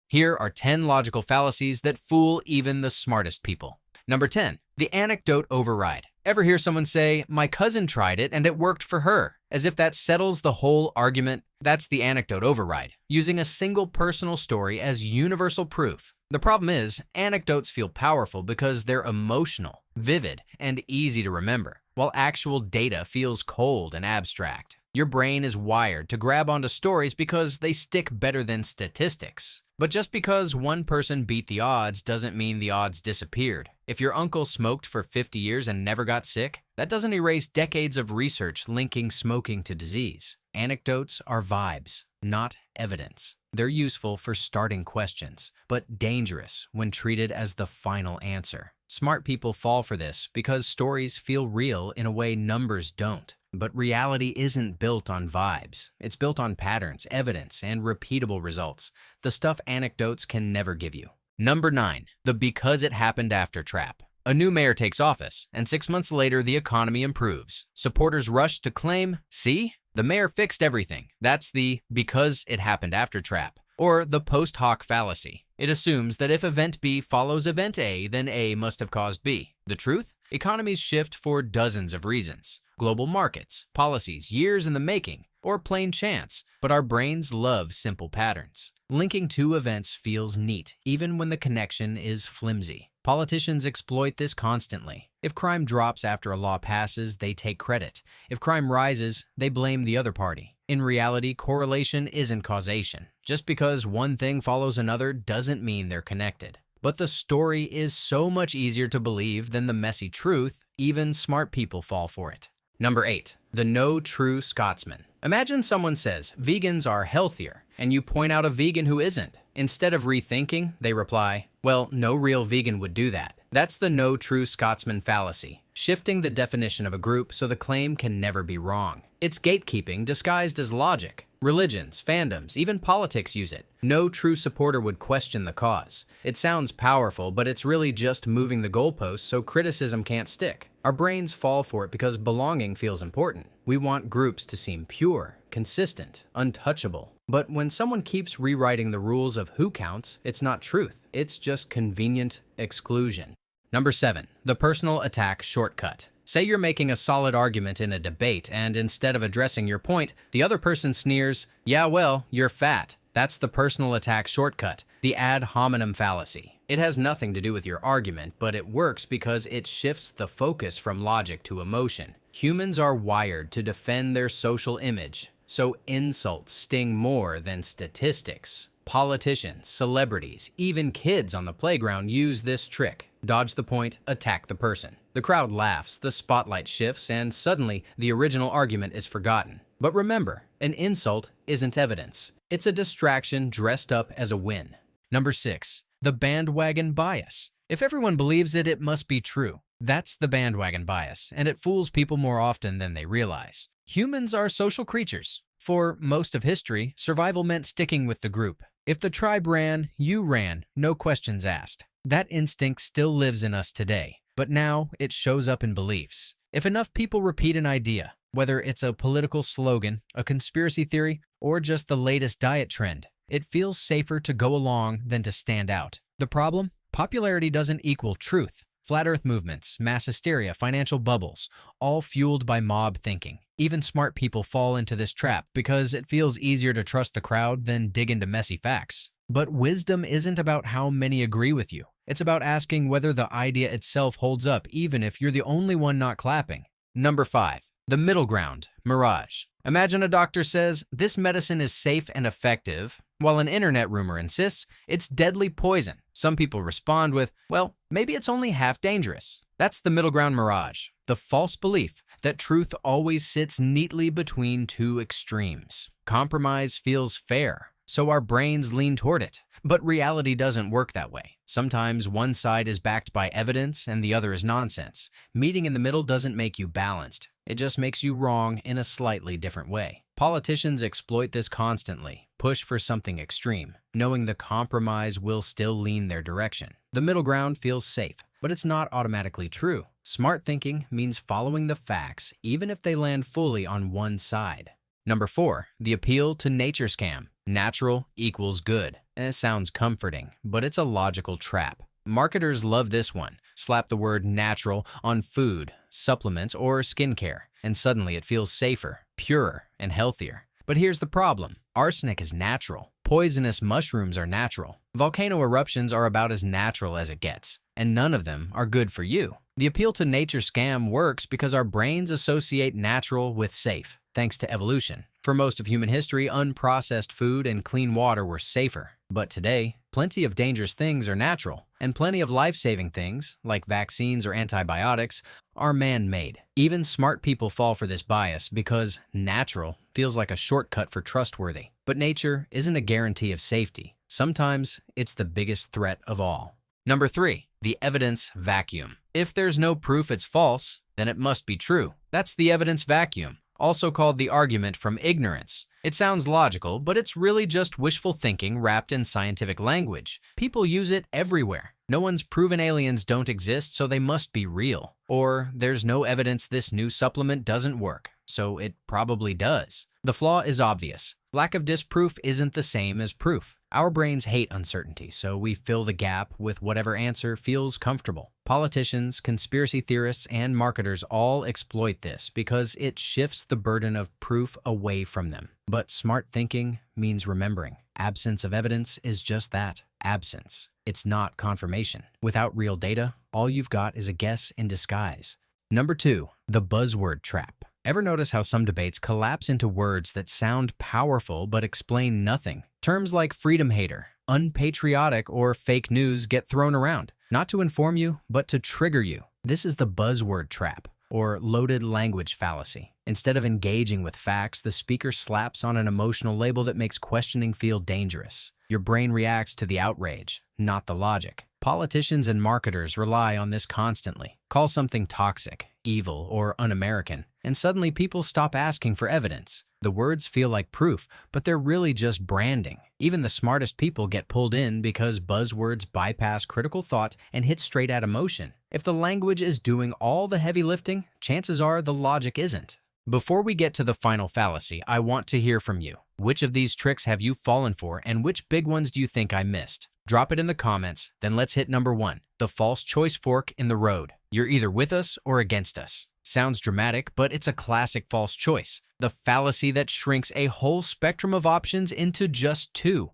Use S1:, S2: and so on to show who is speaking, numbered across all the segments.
S1: Here are 10 logical fallacies that fool even the smartest people. Number 10, the anecdote override. Ever hear someone say, "My cousin tried it and it worked for her," as if that settles the whole argument? That's the anecdote override, using a single personal story as universal proof. The problem is, anecdotes feel powerful because they're emotional, vivid, and easy to remember, while actual data feels cold and abstract. Your brain is wired to grab onto stories because they stick better than statistics. But just because one person beat the odds doesn't mean the odds disappeared. If your uncle smoked for 50 years and never got sick, that doesn't erase decades of research linking smoking to disease. Anecdotes are vibes, not evidence. They're useful for starting questions, but dangerous when treated as the final answer. Smart people fall for this because stories feel real in a way numbers don't. But reality isn't built on vibes. It's built on patterns, evidence, and repeatable results. The stuff anecdotes can never give you. Number 9, the because it happened after trap. A new mayor takes office, and 6 months later the economy improves. Supporters rush to claim, "See? The mayor fixed everything." That's the because it happened after trap, or the post hoc fallacy. It assumes that if event B follows event A, then A must have caused B. The truth? Economies shift for dozens of reasons. Global markets, policies, years in the making, or plain chance. But our brains love simple patterns. Linking two events feels neat, even when the connection is flimsy. Politicians exploit this constantly. If crime drops after a law passes, they take credit. If crime rises, they blame the other party. In reality, correlation isn't causation. Just because one thing follows another doesn't mean they're connected. But the story is so much easier to believe than the messy truth, even smart people fall for it. Number 8, the No True Scotsman. Imagine someone says, "Vegans are healthier," and you point out a vegan who isn't. Instead of rethinking, they reply, "Well, no real vegan would do that." That's the No True Scotsman fallacy, shifting the definition of a group so the claim can never be wrong. It's gatekeeping disguised as logic. Religions, fandoms, even politics use it. No true supporter would question the cause. It sounds powerful, but it's really just moving the goalposts so criticism can't stick. Our brains fall for it because belonging feels important. We want groups to seem pure, consistent, untouchable. But when someone keeps rewriting the rules of who counts, it's not truth. It's just convenient exclusion. Number 7, the personal attack shortcut. Say you're making a solid argument in a debate, and instead of addressing your point, the other person sneers, "Yeah, well, you're fat." That's the personal attack shortcut, the ad hominem fallacy. It has nothing to do with your argument, but it works because it shifts the focus from logic to emotion. Humans are wired to defend their social image, so insults sting more than statistics. Politicians, celebrities, even kids on the playground use this trick. Dodge the point, attack the person. The crowd laughs, the spotlight shifts, and suddenly the original argument is forgotten. But remember, an insult isn't evidence. It's a distraction dressed up as a win. Number 6, the bandwagon bias. If everyone believes it, it must be true. That's the bandwagon bias, and it fools people more often than they realize. Humans are social creatures. For most of history, survival meant sticking with the group. If the tribe ran, you ran, no questions asked. That instinct still lives in us today, but now it shows up in beliefs. If enough people repeat an idea, whether it's a political slogan, a conspiracy theory, or just the latest diet trend, it feels safer to go along than to stand out. The problem? Popularity doesn't equal truth. Flat Earth movements, mass hysteria, financial bubbles, all fueled by mob thinking. Even smart people fall into this trap because it feels easier to trust the crowd than dig into messy facts. But wisdom isn't about how many agree with you. It's about asking whether the idea itself holds up even if you're the only one not clapping. Number 5, the middle ground, Mirage. Imagine a doctor says, "This medicine is safe and effective," while an internet rumor insists it's deadly poison. Some people respond with, "Well, maybe it's only half dangerous." That's the middle ground mirage, the false belief that truth always sits neatly between two extremes. Compromise feels fair, so our brains lean toward it. But reality doesn't work that way. Sometimes one side is backed by evidence and the other is nonsense. Meeting in the middle doesn't make you balanced. It just makes you wrong in a slightly different way. Politicians exploit this constantly, push for something extreme, knowing the compromise will still lean their direction. The middle ground feels safe, but it's not automatically true. Smart thinking means following the facts, even if they land fully on one side. Number 4, the appeal to nature scam. Natural equals good. It sounds comforting, but it's a logical trap. Marketers love this one. Slap the word natural on food, supplements, or skincare, and suddenly it feels safer, purer, and healthier. But here's the problem. Arsenic is natural. Poisonous mushrooms are natural. Volcano eruptions are about as natural as it gets, and none of them are good for you. The appeal to nature scam works because our brains associate natural with safe, thanks to evolution. For most of human history, unprocessed food and clean water were safer. But today, plenty of dangerous things are natural, and plenty of life-saving things, like vaccines or antibiotics, are man-made. Even smart people fall for this bias because natural feels like a shortcut for trustworthy. But nature isn't a guarantee of safety. Sometimes it's the biggest threat of all. Number 3, the evidence vacuum. If there's no proof it's false, then it must be true. That's the evidence vacuum, also called the argument from ignorance. It sounds logical, but it's really just wishful thinking wrapped in scientific language. People use it everywhere. No one's proven aliens don't exist, so they must be real. Or there's no evidence this new supplement doesn't work, so it probably does. The flaw is obvious. Lack of disproof isn't the same as proof. Our brains hate uncertainty, so we fill the gap with whatever answer feels comfortable. Politicians, conspiracy theorists, and marketers all exploit this because it shifts the burden of proof away from them. But smart thinking means remembering. Absence of evidence is just that, absence. It's not confirmation. Without real data, all you've got is a guess in disguise. Number 2, the buzzword trap. Ever notice how some debates collapse into words that sound powerful but explain nothing? Terms like freedom hater, unpatriotic, or fake news get thrown around, not to inform you, but to trigger you. This is the buzzword trap, or loaded language fallacy. Instead of engaging with facts, the speaker slaps on an emotional label that makes questioning feel dangerous. Your brain reacts to the outrage, not the logic. Politicians and marketers rely on this constantly. Call something toxic, evil, or un-American, and suddenly people stop asking for evidence. The words feel like proof, but they're really just branding. Even the smartest people get pulled in because buzzwords bypass critical thought and hit straight at emotion. If the language is doing all the heavy lifting, chances are the logic isn't. Before we get to the final fallacy, I want to hear from you. Which of these tricks have you fallen for, and which big ones do you think I missed? Drop it in the comments, then let's hit number 1, the false choice fork in the road. You're either with us or against us. Sounds dramatic, but it's a classic false choice. The fallacy that shrinks a whole spectrum of options into just 2.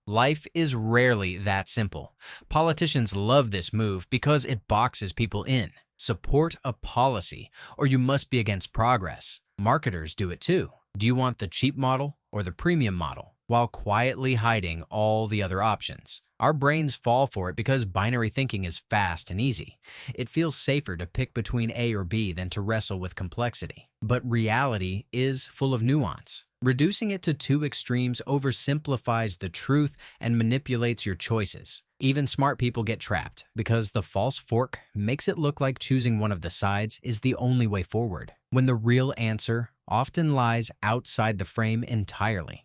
S1: Life is rarely that simple. Politicians love this move because it boxes people in. Support a policy, or you must be against progress. Marketers do it too. Do you want the cheap model or the premium model? While quietly hiding all the other options. Our brains fall for it because binary thinking is fast and easy. It feels safer to pick between A or B than to wrestle with complexity. But reality is full of nuance. Reducing it to 2 extremes oversimplifies the truth and manipulates your choices. Even smart people get trapped because the false fork makes it look like choosing one of the sides is the only way forward, when the real answer often lies outside the frame entirely.